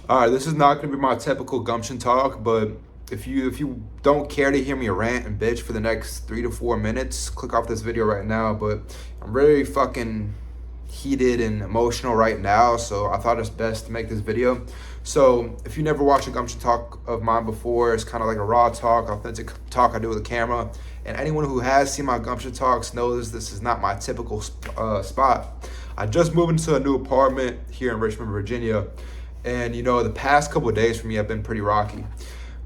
All right, this is not going to be my typical Gumption Talk, but if you don't care to hear me rant and bitch for the next 3 to 4 minutes, click off this video right now. But I'm very fucking heated and emotional right now, so I thought it's best to make this video. So if you never watched a Gumption Talk of mine before, it's kind of like a raw talk, authentic talk I do with a camera. And anyone who has seen my Gumption Talks knows this is not my typical spot. I just moved into a new apartment here in Richmond, Virginia. And the past couple of days for me have been pretty rocky.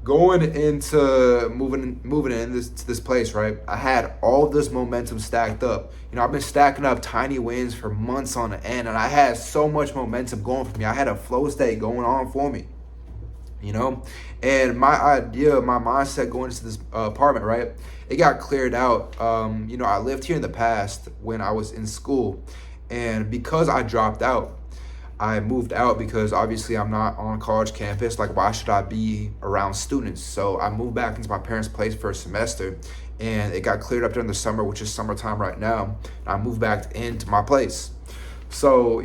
Going into moving in this place, right? I had all this momentum stacked up. I've been stacking up tiny wins for months on end, and I had so much momentum going for me. I had a flow state going on for me. And my idea, my mindset going into this apartment, right? It got cleared out. I lived here in the past when I was in school, and because I dropped out, I moved out because obviously I'm not on college campus. Like, why should I be around students? So I moved back into my parents' place for a semester, and it got cleared up during the summer, which is summertime right now. And I moved back into my place. So,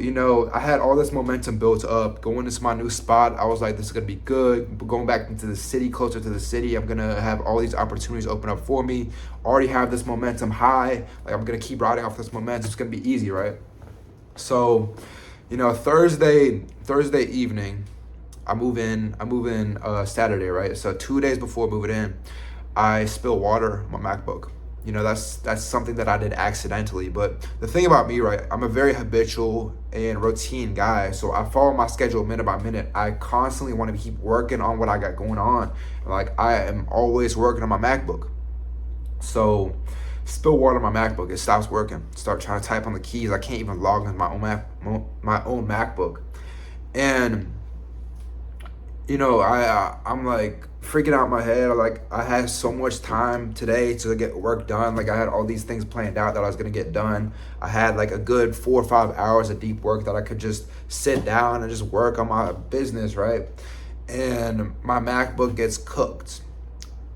I had all this momentum built up. Going into my new spot, I was like, this is going to be good. Going back into the city, closer to the city, I'm going to have all these opportunities open up for me. Already have this momentum high. Like, I'm going to keep riding off this momentum. It's going to be easy, right? So, Thursday evening, I move in Saturday, right? So 2 days before moving in, I spill water on my MacBook. That's something that I did accidentally. But the thing about me, right, I'm a very habitual and routine guy. So I follow my schedule minute by minute. I constantly want to keep working on what I got going on. Like, I am always working on my MacBook. So spill water on my MacBook, it stops working. Start trying to type on the keys. I can't even log into my own MacBook. And I'm like freaking out in my head. Like, I had so much time today to get work done. Like, I had all these things planned out that I was gonna get done. I had like a good 4 or 5 hours of deep work that I could just sit down and just work on my business, right? And my MacBook gets cooked.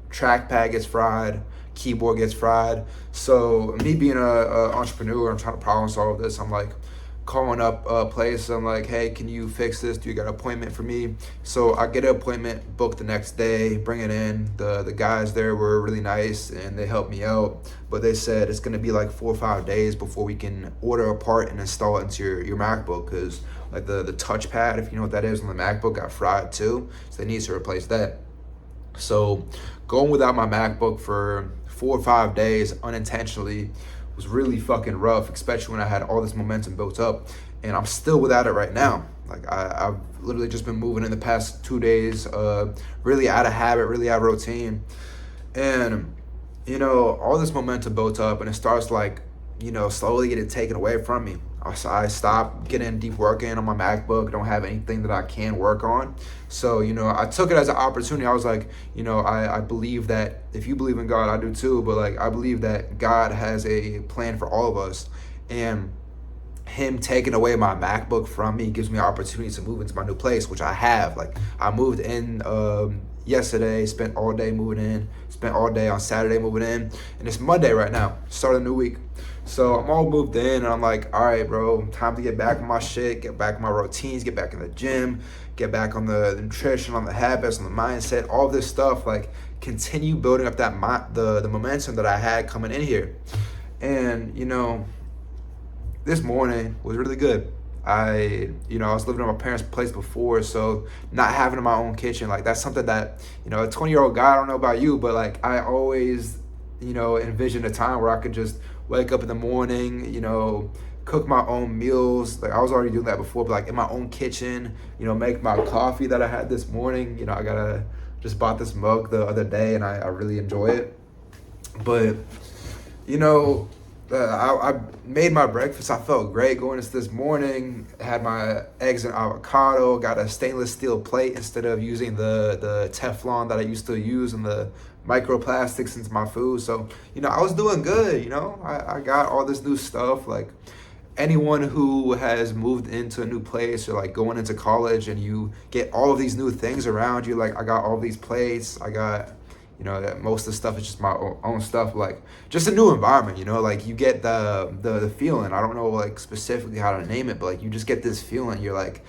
Trackpad gets fried, keyboard gets fried. So me being a entrepreneur, I'm trying to problem solve this. I'm like calling up a place. I'm like, hey, can you fix this? Do you got an appointment for me? So I get an appointment booked the next day, bring it in. The guys there were really nice and they helped me out. But they said it's gonna be like 4 or 5 days before we can order a part and install it into your MacBook, because like the touchpad, if you know what that is, on the MacBook got fried too. So they need to replace that. So going without my MacBook for 4 or 5 days unintentionally was really fucking rough, especially when I had all this momentum built up. And I'm still without it right now. Like, I've literally just been moving in the past 2 days, really out of habit, really out of routine. And, all this momentum built up, and it starts like, slowly getting taken away from me. I stopped getting deep work in on my MacBook. Don't have anything that I can work on. So, I took it as an opportunity. I was like, I believe that if you believe in God, I do too. But like, I believe that God has a plan for all of us. And him taking away my MacBook from me gives me an opportunity to move into my new place, which I have. Like, I moved in yesterday, spent all day moving in, spent all day on Saturday moving in, and it's Monday right now, start a new week. So I'm all moved in, and I'm like, all right, bro, time to get back on my shit, get back on my routines, get back in the gym, get back on the nutrition, on the habits, on the mindset, all this stuff. Like, continue building up that the momentum that I had coming in here. And this morning was really good. I was living in my parents' place before, so not having my own kitchen, like, that's something that, a 20-year-old guy, I don't know about you, but like, I always, envisioned a time where I could just wake up in the morning, cook my own meals. Like, I was already doing that before, but like in my own kitchen, make my coffee that I had this morning. I just bought this mug the other day, and I really enjoy it. But, I made my breakfast. I felt great going into this morning. Had my eggs and avocado. Got a stainless steel plate instead of using the Teflon that I used to use and the microplastics into my food. So, I was doing good. I got all this new stuff. Like, anyone who has moved into a new place or like going into college and you get all of these new things around you, like, I got all these plates. I got that most of the stuff is just my own stuff, like just a new environment, like you get the feeling. I don't know like specifically how to name it, but like you just get this feeling. You're like,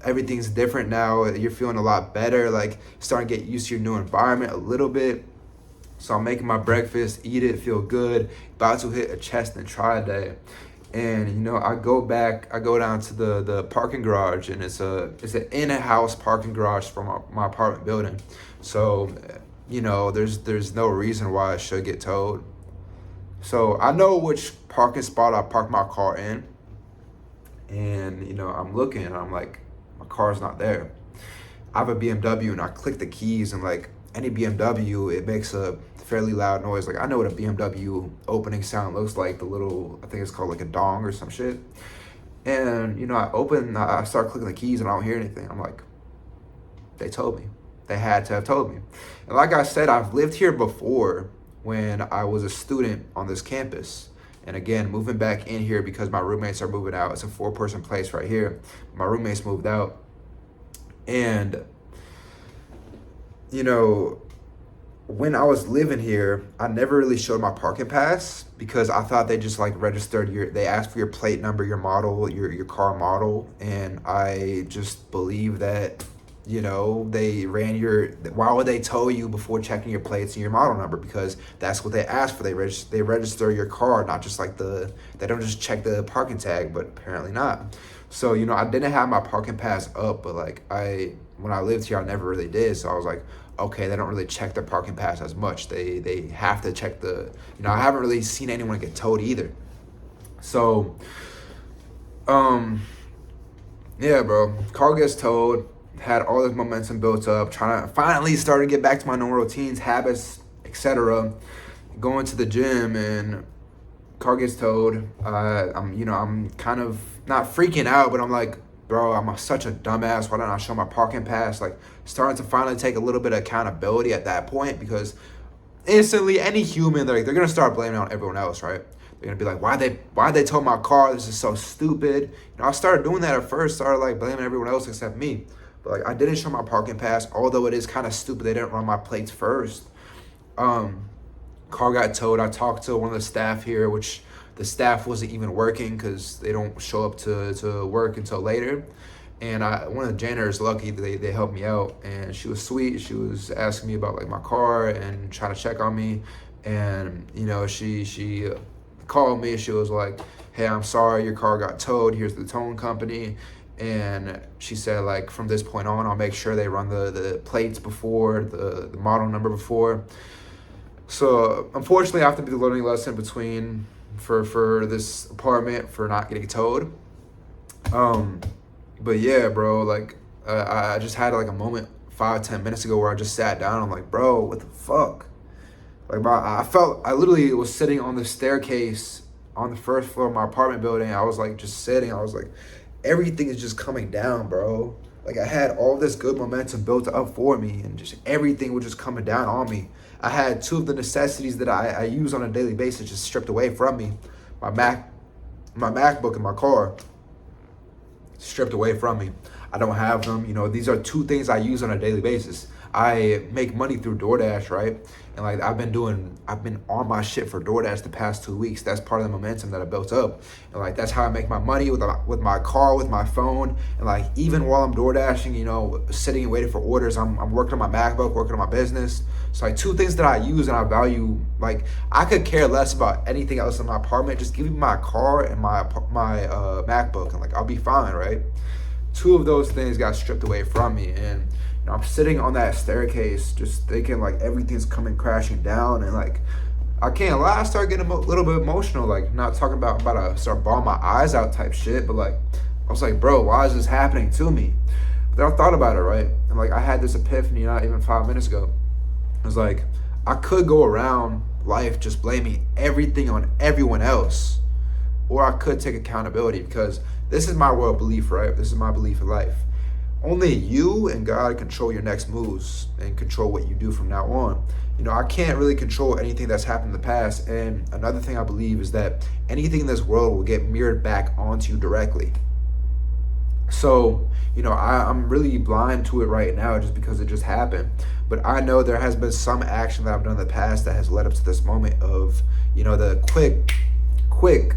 everything's different now. You're feeling a lot better, like starting to get used to your new environment a little bit. So I'm making my breakfast, eat it, feel good, about to hit a chest and try day. And I go down to the parking garage, and it's an in-house parking garage from my apartment building. So there's no reason why it should get towed. So I know which parking spot I park my car in, and I'm looking, and I'm like, my car's not there. I have a BMW, and I click the keys, and like any BMW, it makes a fairly loud noise. Like I know what a BMW opening sound looks like, the little, I think it's called like a dong or some shit. And I start clicking the keys, and I don't hear anything. I'm like, they told me. They had to have told me. And like I said, I've lived here before when I was a student on this campus. And again, moving back in here because my roommates are moving out. It's a 4-person place right here. My roommates moved out. And, when I was living here, I never really showed my parking pass because I thought they just like registered they asked for your plate number, your model, your car model. And I just believe that, they ran why would they tow you before checking your plates and your model number? Because that's what they asked for. They register your car, not just like they don't just check the parking tag, but apparently not. So, I didn't have my parking pass up, but like when I lived here, I never really did. So I was like, okay, they don't really check their parking pass as much. They have to check I haven't really seen anyone get towed either. So, yeah, bro, car gets towed, had all this momentum built up, trying to finally start to get back to my normal routines, habits, etc. Going to the gym, and car gets towed. I'm kind of not freaking out, but I'm like, bro, I'm such a dumbass. Why don't I show my parking pass? Like, starting to finally take a little bit of accountability at that point, because instantly any human, they're gonna start blaming on everyone else, right? They're gonna be like, why they tow my car? This is so stupid. I started doing that at first, started like blaming everyone else except me. But like, I didn't show my parking pass, although it is kind of stupid they didn't run my plates first. Car got towed. I talked to one of the staff here, which the staff wasn't even working because they don't show up to work until later. And one of the janitors, lucky, they helped me out, and she was sweet. She was asking me about like my car and trying to check on me. And she called me. She was like, hey, I'm sorry, your car got towed. Here's the towing company. And she said, like, from this point on, I'll make sure they run the plates before, the model number before. So unfortunately, I have to be the learning lesson between for this apartment for not getting towed. But yeah, bro, like I just had like a moment 5-10 minutes ago where I just sat down. I'm like, bro, what the fuck? Like, I literally was sitting on the staircase on the first floor of my apartment building. I was like just sitting. I was like, everything is just coming down, bro. Like, I had all this good momentum built up for me, and just everything was just coming down on me. I had 2 of the necessities that I use on a daily basis just stripped away from me. My MacBook and my car stripped away from me. I don't have them. These are 2 things I use on a daily basis. I make money through DoorDash, right? And like I've been on my shit for DoorDash the past 2 weeks. That's part of the momentum that I built up. And like that's how I make my money with my car, with my phone. And like even while I'm DoorDashing, sitting and waiting for orders, I'm working on my MacBook, working on my business. So like 2 things that I use and I value. Like I could care less about anything else in my apartment. Just give me my car and my MacBook, and like I'll be fine, right? 2 of those things got stripped away from me, and I'm sitting on that staircase just thinking like everything's coming crashing down, and like I can't lie, I started getting a little bit emotional, like not talking about I'm about to start bawling my eyes out type shit, but like I was like, bro, why is this happening to me? But then I thought about it, right? And like I had this epiphany not even 5 minutes ago. I was like, I could go around life just blaming everything on everyone else, or I could take accountability, because this is my world belief, right? This is my belief in life. Only you and God control your next moves and control what you do from now on. I can't really control anything that's happened in the past. And another thing I believe is that anything in this world will get mirrored back onto you directly. So, I'm really blind to it right now just because it just happened. But I know there has been some action that I've done in the past that has led up to this moment of, the quick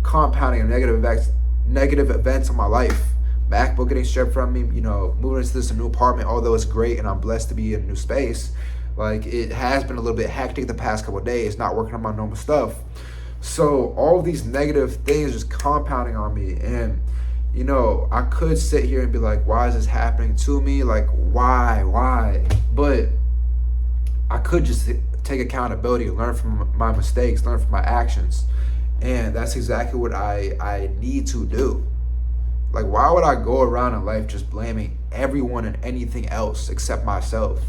compounding of negative events in my life. MacBook getting stripped from me, moving into this new apartment, although it's great and I'm blessed to be in a new space. Like, it has been a little bit hectic the past couple of days, not working on my normal stuff. So all of these negative things just compounding on me. And, I could sit here and be like, why is this happening to me? Like, why? But I could just take accountability, learn from my mistakes, learn from my actions. And that's exactly what I need to do. Like, why would I go around in life just blaming everyone and anything else except myself?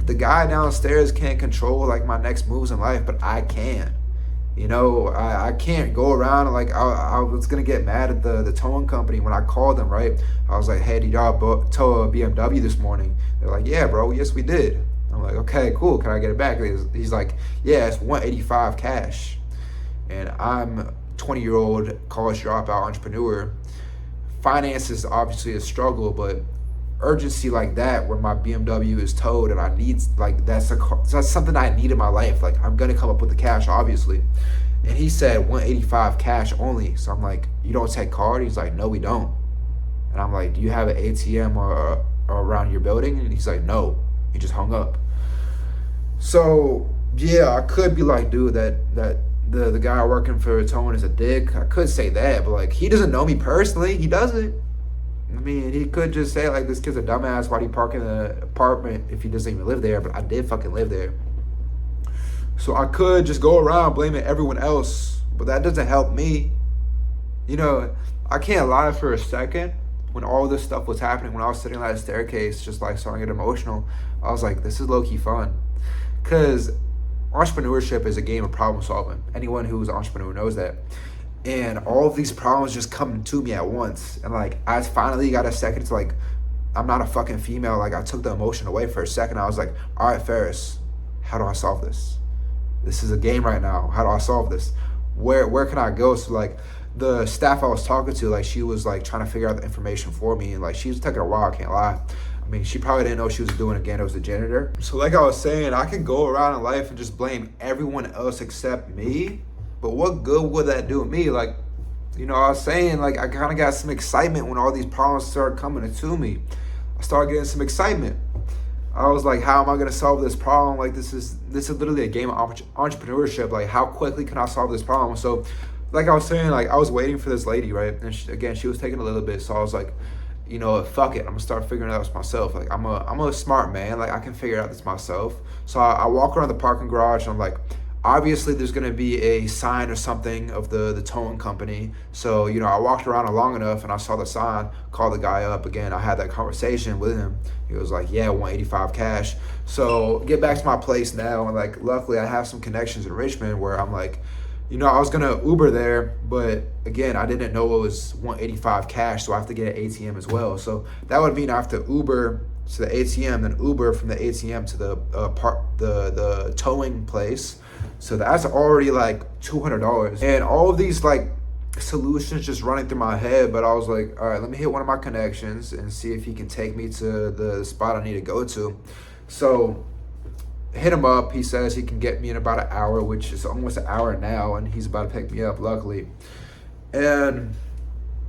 The guy downstairs can't control like my next moves in life, but I can. I can't go around and like I was gonna get mad at the towing company when I called them, right? I was like, hey, did y'all tow a BMW this morning? They're like, yeah, bro, yes we did. I'm like, okay, cool, can I get it back? He's like, yeah, it's $185 cash. And I'm a 20-year-old college dropout entrepreneur. Finance is obviously a struggle, but urgency like that, where my BMW is towed and I need, like, that's something I need in my life. Like, I'm gonna come up with the cash, obviously. And he said $185 cash only. So I'm like, you don't take card? He's like, no, we don't. And I'm like, do you have an ATM or around your building? And he's like, no. He just hung up. So yeah, I could be like, dude, that the guy working for towing is a dick. I could say that, but like, he doesn't know me personally. He doesn't. I mean, he could just say like, this kid's a dumbass. Why'd he park in the apartment if he doesn't even live there? But I did fucking live there. So I could just go around blaming everyone else, but that doesn't help me. I can't lie for a second. When all this stuff was happening, when I was sitting on that staircase, just like starting to get emotional, I was like, this is low-key fun. Because entrepreneurship is a game of problem solving. Anyone who's an entrepreneur knows that. And all of these problems just come to me at once. And like, I finally got a second to like, I'm not a fucking female. Like, I took the emotion away for a second. I was like, all right, Ferris, how do I solve this? This is a game right now. How do I solve this? Where can I go? So like, the staff I was talking to, like, she was like trying to figure out the information for me. And like, she was taking a while, I can't lie. I mean, she probably didn't know what she was doing again. It was the janitor. So like I was saying, I can go around in life and just blame everyone else except me. But what good would that do me? Like, I was saying, like, I kind of got some excitement when all these problems started coming to me. I started getting some excitement. I was like, how am I going to solve this problem? Like, this is literally a game of entrepreneurship. Like, how quickly can I solve this problem? So like I was saying, like, I was waiting for this lady, right? And she was taking a little bit. So I was like, fuck it, I'm gonna start figuring it out myself. Like, I'm a smart man. Like, I can figure it out this myself. So I walk around the parking garage and I'm like, obviously there's gonna be a sign or something of the towing company. So, I walked around long enough and I saw the sign, called the guy up again. I had that conversation with him. He was like, yeah, $185 cash. So get back to my place now. And like, luckily I have some connections in Richmond where I'm like, I was gonna Uber there, but again, I didn't know it was $185 cash, so I have to get an ATM as well. So that would mean I have to Uber to the ATM, then Uber from the ATM to the towing place. So that's already like $200. And all of these like solutions just running through my head, but I was like, all right, let me hit one of my connections and see if he can take me to the spot I need to go to. So hit him up. He says he can get me in about an hour, which is almost an hour now, and he's about to pick me up, luckily. And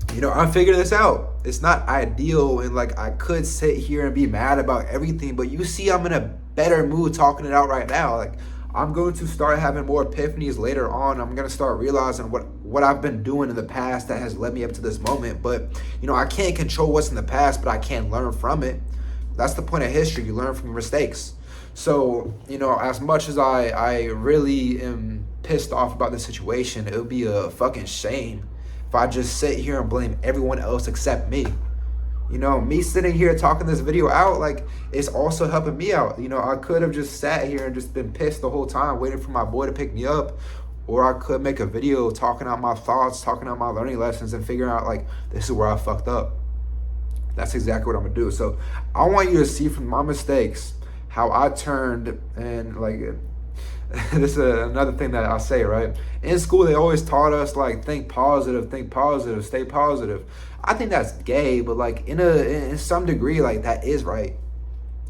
I'm figuring this out. It's not ideal, and like, I could sit here and be mad about everything, but you see I'm in a better mood talking it out right now. Like, I'm going to start having more epiphanies later on. I'm going to start realizing what I've been doing in the past that has led me up to this moment. But I can't control what's in the past, but I can learn from it. That's the point of history. You learn from your mistakes. So, as much as I really am pissed off about the situation, it would be a fucking shame if I just sit here and blame everyone else except me. Me sitting here talking this video out, like, it's also helping me out. I could have just sat here and just been pissed the whole time waiting for my boy to pick me up. Or I could make a video talking out my thoughts, talking out my learning lessons, and figuring out, like, this is where I fucked up. That's exactly what I'm gonna do. So I want you to see from my mistakes how I turned. And like, this is another thing that I say, right? In school, they always taught us, like, think positive, stay positive. I think that's gay, but like, in some degree, like, that is right.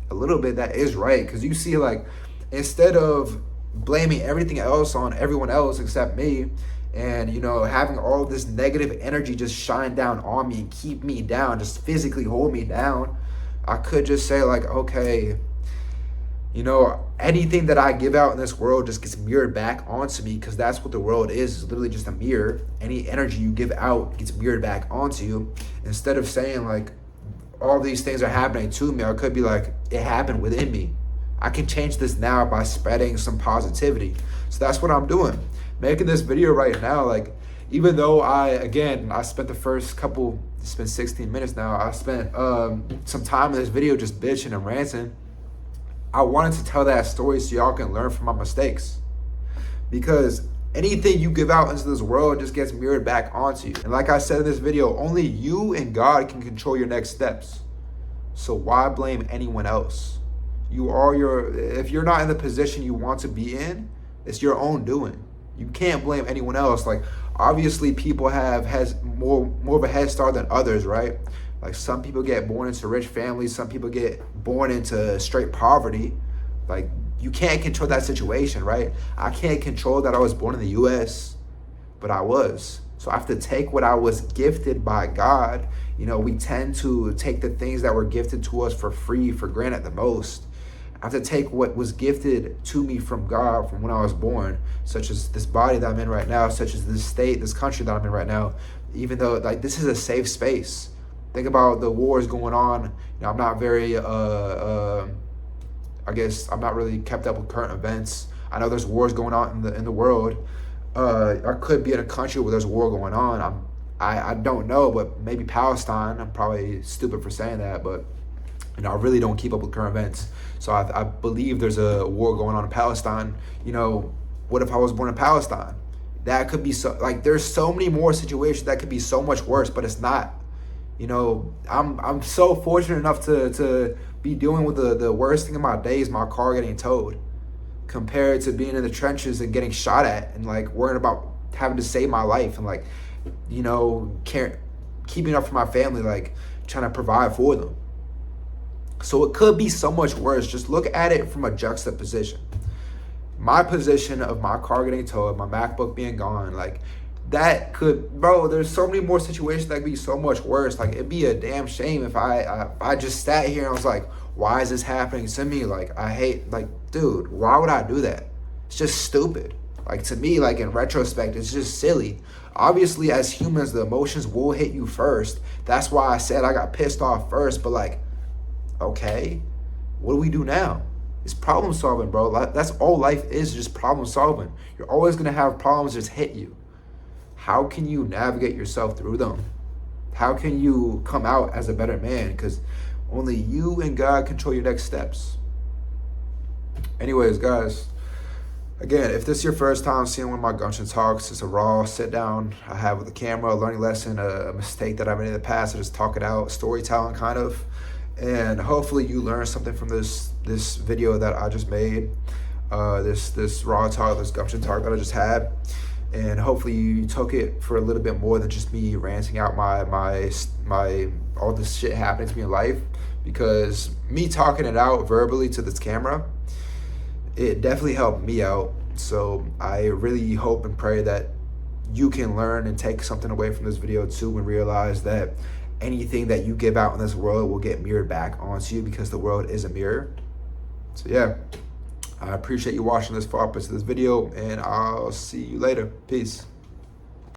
A little bit, that is right. Because you see, like, instead of blaming everything else on everyone else except me, and having all this negative energy just shine down on me and keep me down, just physically hold me down, I could just say like, okay, anything that I give out in this world just gets mirrored back onto me, because that's what the world is literally just a mirror. Any energy you give out gets mirrored back onto you. Instead of saying like all these things are happening to me, I could be like, it happened within me. I can change this now by spreading some positivity. So that's what I'm doing. Making this video right now, like, even though I spent the first couple, it's been 16 minutes now, I spent some time in this video just bitching and ranting. I wanted to tell that story so y'all can learn from my mistakes. Because anything you give out into this world just gets mirrored back onto you. And like I said in this video, only you and God can control your next steps. So why blame anyone else? If you're not in the position you want to be in, it's your own doing. You can't blame anyone else. Like, obviously people has more of a head start than others, right? Like, some people get born into rich families, some people get born into straight poverty. Like, you can't control that situation, right? I can't control that I was born in the US, but I was. So I have to take what I was gifted by God. We tend to take the things that were gifted to us for free for granted the most. I have to take what was gifted to me from God from when I was born, such as this body that I'm in right now, such as this state, this country that I'm in right now, even though like this is a safe space. Think about the wars going on. I'm not very, I guess I'm not really kept up with current events. I know there's wars going on in the world. I could be in a country where there's a war going on. I don't know, but maybe Palestine. I'm probably stupid for saying that, but I really don't keep up with current events. So I believe there's a war going on in Palestine. What if I was born in Palestine? That could be so, like, there's so many more situations that could be so much worse, but it's not. I'm so fortunate enough to be dealing with the worst thing in my day is my car getting towed, compared to being in the trenches and getting shot at and like worrying about having to save my life and like, keeping up for my family, like trying to provide for them. So it could be so much worse. Just look at it from a juxtaposition. My position of my car getting towed, my MacBook being gone, like that could, bro, there's so many more situations that could be so much worse. Like, it'd be a damn shame if I just sat here and I was like, why is this happening to me? Like, dude, why would I do that? It's just stupid. Like, to me, like in retrospect, it's just silly. Obviously, as humans, the emotions will hit you first. That's why I said I got pissed off first, but like, okay, what do we do now? It's problem solving, bro. That's all life is, just problem solving. You're always gonna have problems just hit you. How can you navigate yourself through them? How can you come out as a better man? Because only you and God control your next steps. Anyways, guys, again, if this is your first time seeing one of my Gumption Talks, it's a raw sit down I have with a camera, a learning lesson, a mistake that I've made in the past. I just talk it out, storytelling kind of. And hopefully you learned something from this video that I just made, this raw talk, this Gumption Talk that I just had. And hopefully you took it for a little bit more than just me ranting out my all this shit happening to me in life. Because me talking it out verbally to this camera, it definitely helped me out. So I really hope and pray that you can learn and take something away from this video too, and realize that anything that you give out in this world will get mirrored back onto you, because the world is a mirror. So yeah, I appreciate you watching this far up into this video, and I'll see you later. Peace.